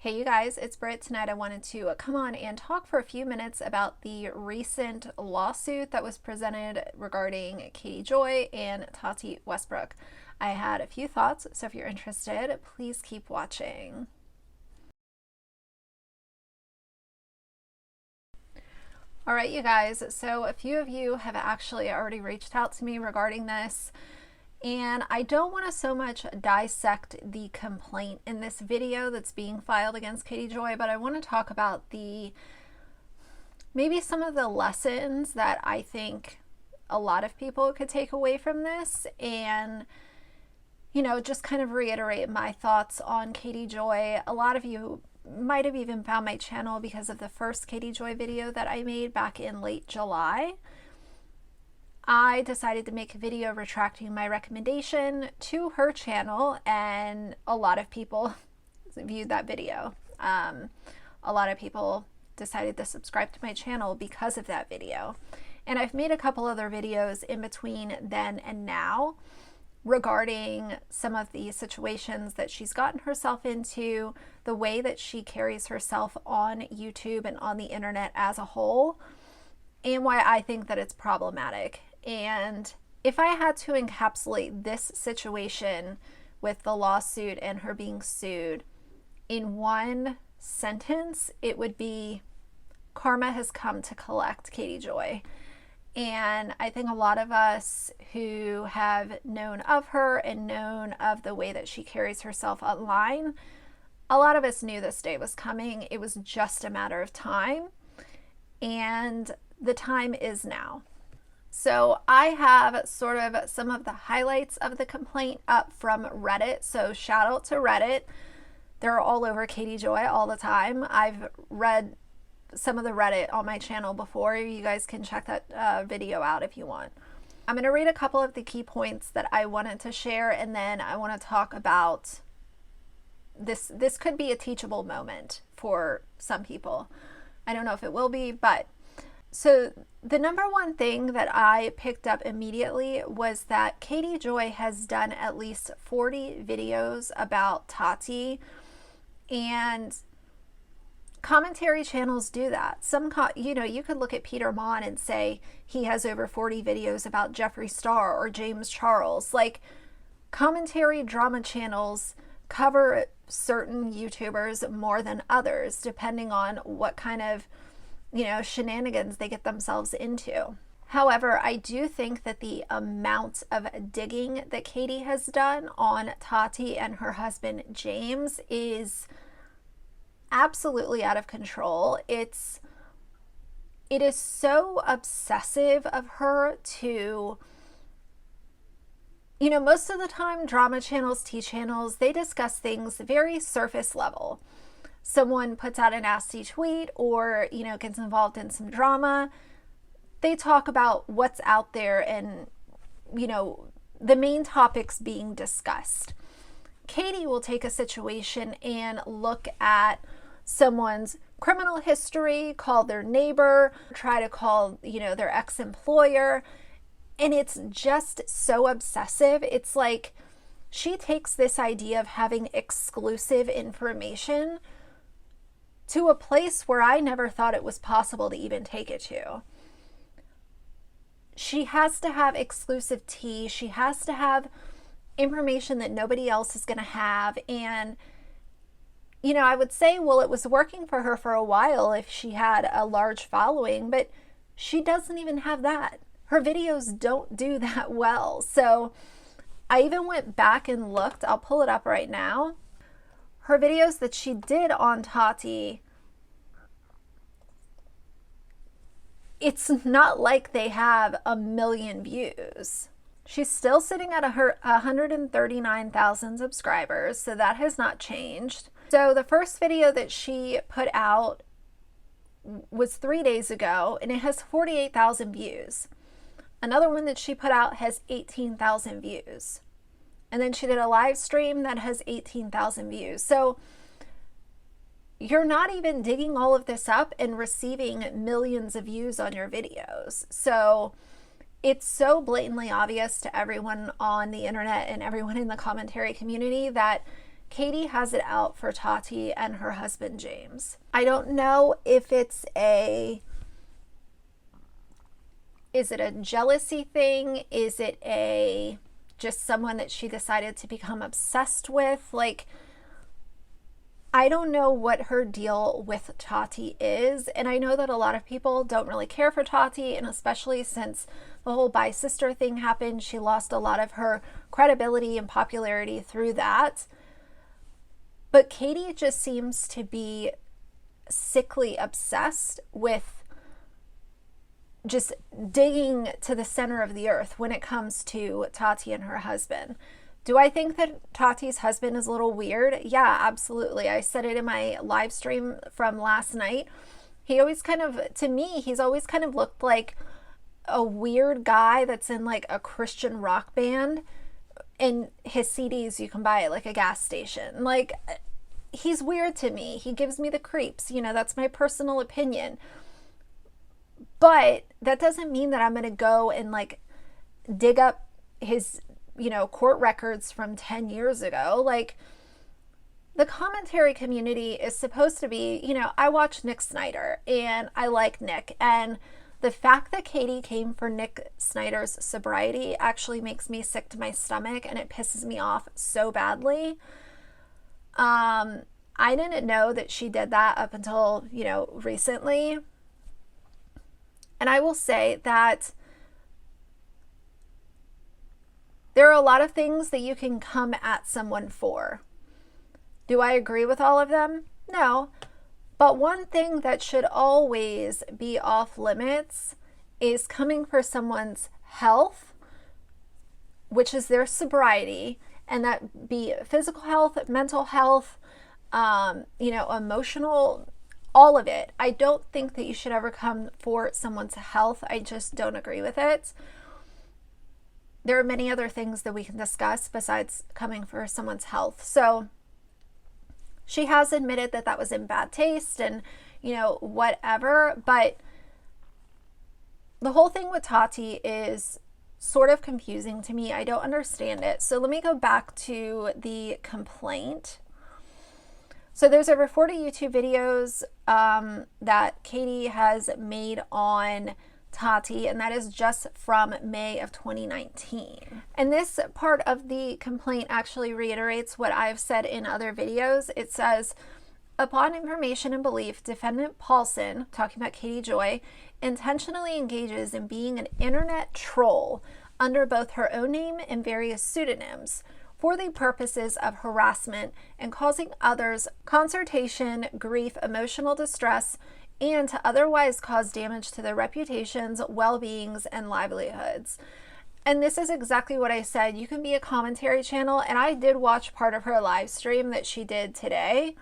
Hey you guys, it's Britt. Tonight I wanted to come on and talk for a few minutes about the recent lawsuit that was presented regarding Katie Joy and Tati Westbrook. I had a few thoughts, so if you're interested, please keep watching. All right, you guys, so a few of you have actually already reached out to me regarding this. And I don't want to so much dissect the complaint in this video that's being filed against Katie Joy, but I want to talk about maybe some of the lessons that I think a lot of people could take away from this, and just kind of reiterate my thoughts on Katie Joy. A lot of you might have even found my channel because of the first Katie Joy video that I made back in late July. I decided to make a video retracting my recommendation to her channel, and a lot of people viewed that video. A lot of people decided to subscribe to my channel because of that video. And I've made a couple other videos in between then and now regarding some of the situations that she's gotten herself into, the way that she carries herself on YouTube and on the internet as a whole, and why I think that it's problematic. And if I had to encapsulate this situation with the lawsuit and her being sued in one sentence, it would be karma has come to collect Katie Joy. And I think a lot of us who have known of her and known of the way that she carries herself online, a lot of us knew this day was coming. It was just a matter of time, and the time is now. So I have sort of some of the highlights of the complaint up from Reddit. So shout out to Reddit. They're all over Katie Joy all the time. I've read some of the Reddit on my channel before. You guys can check that video out if you want. I'm going to read a couple of the key points that I wanted to share, and then I want to talk about this. This could be a teachable moment for some people. I don't know if it will be, but so the number one thing that I picked up immediately was that Katie Joy has done at least 40 videos about Tati, and commentary channels do that. You could look at Peter Mon and say he has over 40 videos about Jeffree Star or James Charles. Like, commentary drama channels cover certain YouTubers more than others, depending on what kind of shenanigans they get themselves into. However, I do think that the amount of digging that Katie has done on Tati and her husband James is absolutely out of control. It is so obsessive of her to, most of the time drama channels, tea channels, they discuss things very surface level. Someone puts out a nasty tweet or, gets involved in some drama, they talk about what's out there and, the main topics being discussed. Katie will take a situation and look at someone's criminal history, call their neighbor, try to call, their ex-employer, and it's just so obsessive. It's like she takes this idea of having exclusive information to a place where I never thought it was possible to even take it to. She has to have exclusive tea. She has to have information that nobody else is going to have. And, I would say, well, it was working for her for a while if she had a large following, but she doesn't even have that. Her videos don't do that well. So I even went back and looked. I'll pull it up right now. Her videos that she did on Tati, it's not like they have 1 million views. She's still sitting at 139,000 subscribers, so that has not changed. So the first video that she put out was 3 days ago, and it has 48,000 views. Another one that she put out has 18,000 views. And then she did a live stream that has 18,000 views. So you're not even digging all of this up and receiving millions of views on your videos. So it's so blatantly obvious to everyone on the internet and everyone in the commentary community that Katie has it out for Tati and her husband, James. I don't know if is it a jealousy thing? Is it just someone that she decided to become obsessed with? Like, I don't know what her deal with Tati is. And I know that a lot of people don't really care for Tati, and especially since the whole bi sister thing happened, she lost a lot of her credibility and popularity through that. But Katie just seems to be sickly obsessed with just digging to the center of the earth when it comes to Tati and her husband. Do I think that Tati's husband is a little weird? Yeah, absolutely. I said it in my live stream from last night. He always to me, he's always kind of looked like a weird guy that's in like a Christian rock band, and his CDs you can buy at like a gas station. Like, he's weird to me. He gives me the creeps. That's my personal opinion. But that doesn't mean that I'm going to go and like dig up his court records from 10 years ago. Like, the commentary community is supposed to be, I watch Nick Snyder and I like Nick. And the fact that Katie came for Nick Snyder's sobriety actually makes me sick to my stomach, and it pisses me off so badly. I didn't know that she did that up until, recently. And I will say that there are a lot of things that you can come at someone for. Do I agree with all of them? No. But one thing that should always be off limits is coming for someone's health, which is their sobriety, and that be physical health, mental health, emotional, all of it. I don't think that you should ever come for someone's health. I just don't agree with it. There are many other things that we can discuss besides coming for someone's health. So she has admitted that that was in bad taste and, whatever. But the whole thing with Tati is sort of confusing to me. I don't understand it. So let me go back to the complaint. So there's over 40 YouTube videos that Katie has made on Tati, and that is just from May of 2019. And this part of the complaint actually reiterates what I've said in other videos. It says, upon information and belief, defendant Paulson, talking about Katie Joy, intentionally engages in being an internet troll under both her own name and various pseudonyms for the purposes of harassment and causing others consternation, grief, emotional distress, and to otherwise cause damage to their reputations, well-beings, and livelihoods. And this is exactly what I said. You can be a commentary channel, and I did watch part of her live stream that she did today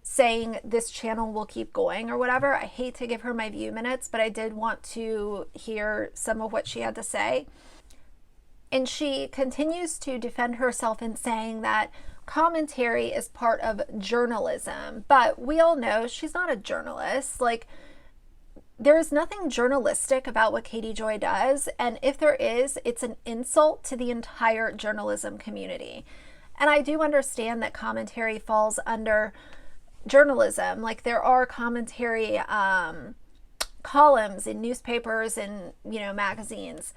saying this channel will keep going or whatever. I hate to give her my view minutes, but I did want to hear some of what she had to say. And she continues to defend herself in saying that commentary is part of journalism, but we all know she's not a journalist. Like, there's nothing journalistic about what Katie Joy does, and if there is, it's an insult to the entire journalism community. And I do understand that commentary falls under journalism. Like, there are commentary columns in newspapers and magazines,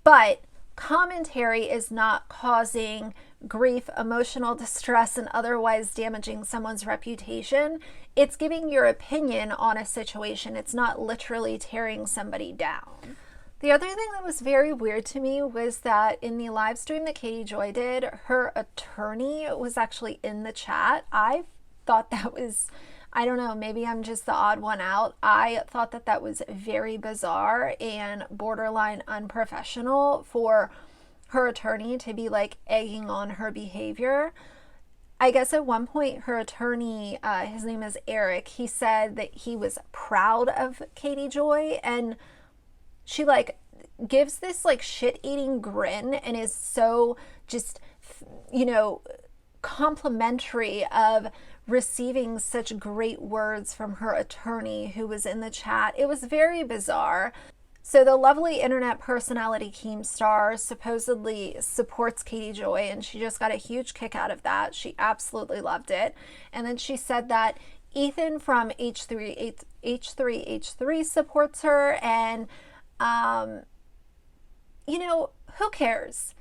but commentary is not causing grief, emotional distress, and otherwise damaging someone's reputation. It's giving your opinion on a situation. It's not literally tearing somebody down. The other thing that was very weird to me was that in the live stream that Katie Joy did, her attorney was actually in the chat. I thought that was, I don't know, maybe I'm just the odd one out. I thought that that was very bizarre and borderline unprofessional for her attorney to be like egging on her behavior. I guess at one point her attorney, his name is Eric, he said that he was proud of Katie Joy, and she like gives this like shit-eating grin and is so just, complimentary of receiving such great words from her attorney who was in the chat. It was very bizarre. So the lovely internet personality Keemstar supposedly supports Katie Joy, and she just got a huge kick out of that. She absolutely loved it. And then she said that Ethan from H3H3 supports her, and you know, who cares?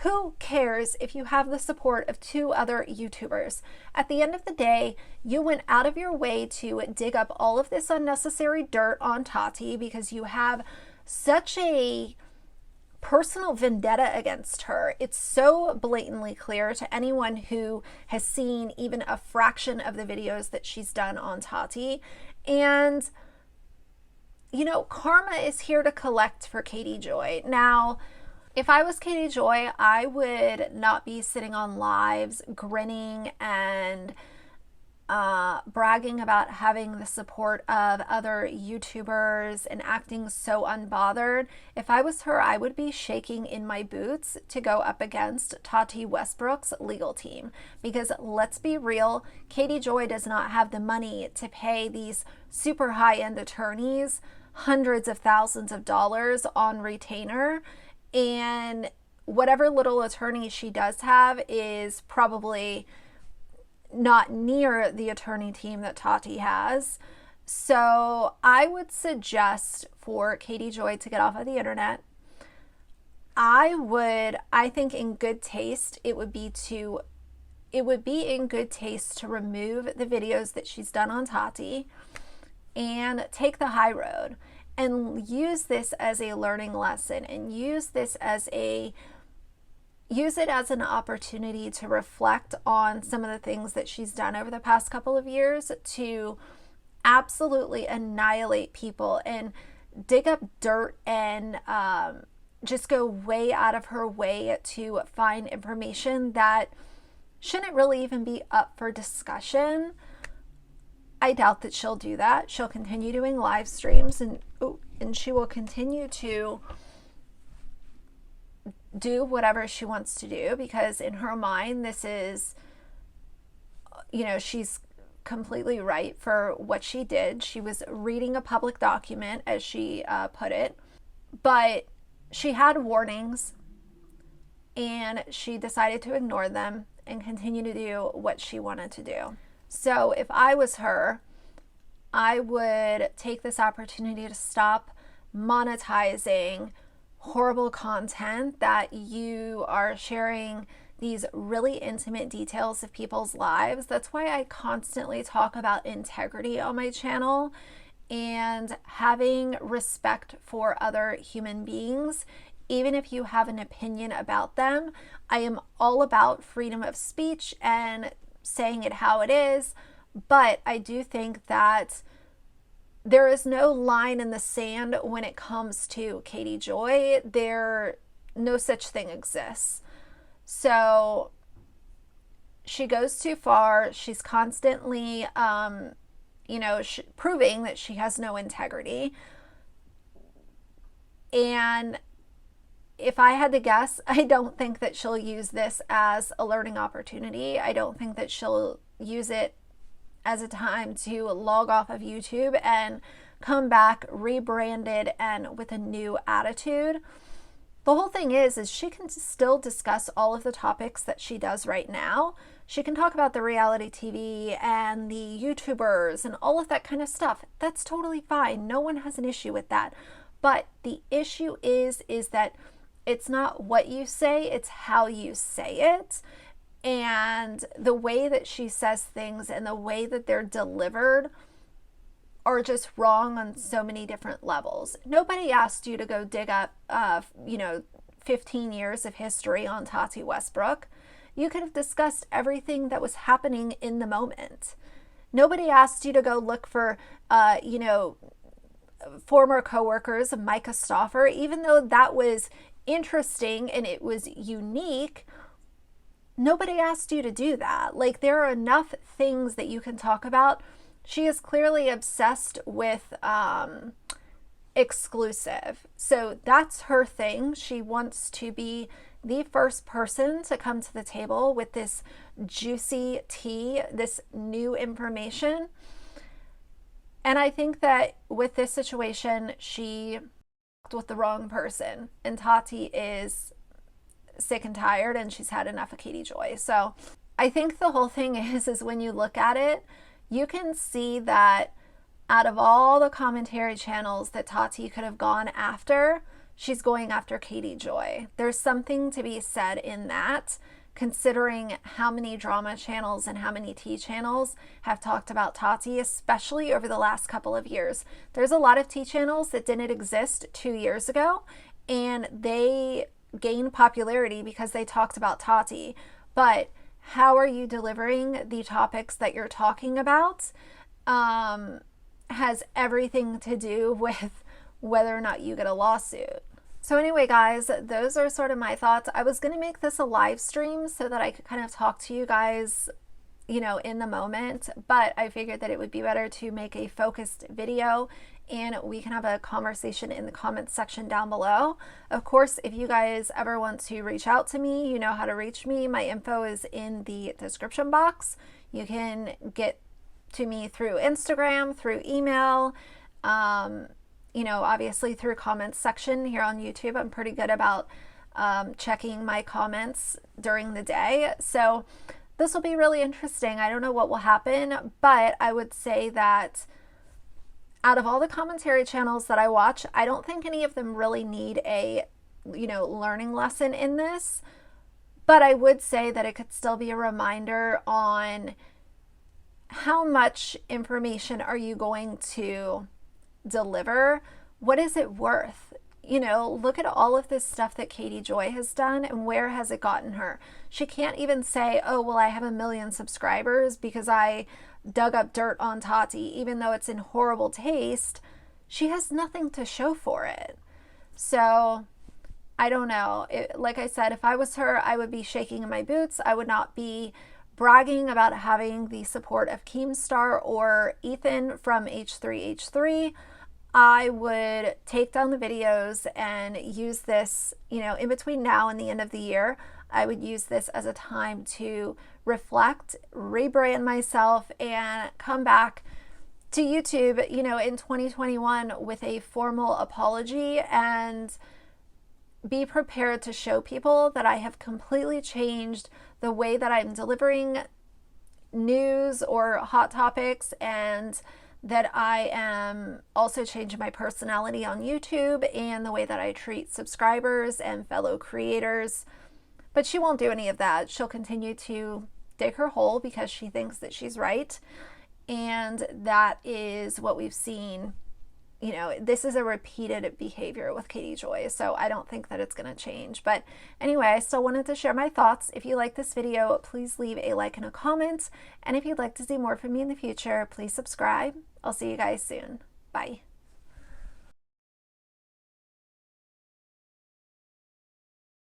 Who cares if you have the support of 2 other YouTubers? At the end of the day, you went out of your way to dig up all of this unnecessary dirt on Tati because you have such a personal vendetta against her. It's so blatantly clear to anyone who has seen even a fraction of the videos that she's done on Tati. And, you know, karma is here to collect for Katie Joy. Now, if I was Katie Joy, I would not be sitting on lives grinning and bragging about having the support of other YouTubers and acting so unbothered. If I was her, I would be shaking in my boots to go up against Tati Westbrook's legal team. Because let's be real, Katie Joy does not have the money to pay these super high-end attorneys hundreds of thousands of dollars on retainer. And whatever little attorney she does have is probably not near the attorney team that Tati has. So I would suggest for Katie Joy to get off of the internet. I think in good taste, it would be in good taste to remove the videos that she's done on Tati and take the high road. And use this as a learning lesson, and use it as an opportunity to reflect on some of the things that she's done over the past couple of years to absolutely annihilate people and dig up dirt and just go way out of her way to find information that shouldn't really even be up for discussion. I doubt that she'll do that. She'll continue doing live streams and she will continue to do whatever she wants to do because in her mind, this is, you know, she's completely right for what she did. She was reading a public document, as she put it, but she had warnings and she decided to ignore them and continue to do what she wanted to do. So if I was her, I would take this opportunity to stop monetizing horrible content that you are sharing these really intimate details of people's lives. That's why I constantly talk about integrity on my channel and having respect for other human beings. Even if you have an opinion about them, I am all about freedom of speech and saying it how it is, but I do think that there is no line in the sand when it comes to Katie Joy. No such thing exists. So she goes too far. She's constantly, proving that she has no integrity. And if I had to guess, I don't think that she'll use this as a learning opportunity. I don't think that she'll use it as a time to log off of YouTube and come back rebranded and with a new attitude. The whole thing is she can still discuss all of the topics that she does right now. She can talk about the reality TV and the YouTubers and all of that kind of stuff. That's totally fine. No one has an issue with that. But the issue is that it's not what you say, it's how you say it. And the way that she says things and the way that they're delivered are just wrong on so many different levels. Nobody asked you to go dig up, 15 years of history on Tati Westbrook. You could have discussed everything that was happening in the moment. Nobody asked you to go look for, former coworkers of Micah Stauffer, even though that was interesting and it was unique. Nobody asked you to do that. Like, there are enough things that you can talk about. She is clearly obsessed with exclusive. So that's her thing. She wants to be the first person to come to the table with this juicy tea, this new information. And I think that with this situation, she with the wrong person, and Tati is sick and tired and she's had enough of Katie Joy. So I think the whole thing is when you look at it, you can see that out of all the commentary channels that Tati could have gone after, she's going after Katie Joy. There's something to be said in that, considering how many drama channels and how many tea channels have talked about Tati, especially over the last couple of years. There's a lot of tea channels that didn't exist 2 years ago, and they gained popularity because they talked about Tati. But how are you delivering the topics that you're talking about has everything to do with whether or not you get a lawsuit. So anyway, guys, those are sort of my thoughts. I was going to make this a live stream so that I could kind of talk to you guys, you know, in the moment, but I figured that it would be better to make a focused video and we can have a conversation in the comments section down below. Of course, if you guys ever want to reach out to me, you know how to reach me. My info is in the description box. You can get to me through Instagram, through email, you know, obviously through comments section here on YouTube. I'm pretty good about checking my comments during the day. So this will be really interesting. I don't know what will happen, but I would say that out of all the commentary channels that I watch, I don't think any of them really need a, you know, learning lesson in this. But I would say that it could still be a reminder on how much information are you going to deliver? What is it worth? You know, look at all of this stuff that Katie Joy has done and where has it gotten her? She can't even say, oh, well, I have 1 million subscribers because I dug up dirt on Tati, even though it's in horrible taste. She has nothing to show for it. So I don't know. Like I said, if I was her, I would be shaking in my boots. I would not be bragging about having the support of Keemstar or Ethan from H3H3. I would take down the videos and use this, you know, in between now and the end of the year. I would use this as a time to reflect, rebrand myself, and come back to YouTube, you know, in 2021 with a formal apology and be prepared to show people that I have completely changed the way that I'm delivering news or hot topics, and that I am also changing my personality on YouTube and the way that I treat subscribers and fellow creators. But she won't do any of that. She'll continue to dig her hole because she thinks that she's right. And that is what we've seen. You know, this is a repeated behavior with Katie Joy, so I don't think that it's going to change. But anyway, I still wanted to share my thoughts. If you like this video, please leave a like and a comment. And if you'd like to see more from me in the future, please subscribe. I'll see you guys soon. Bye.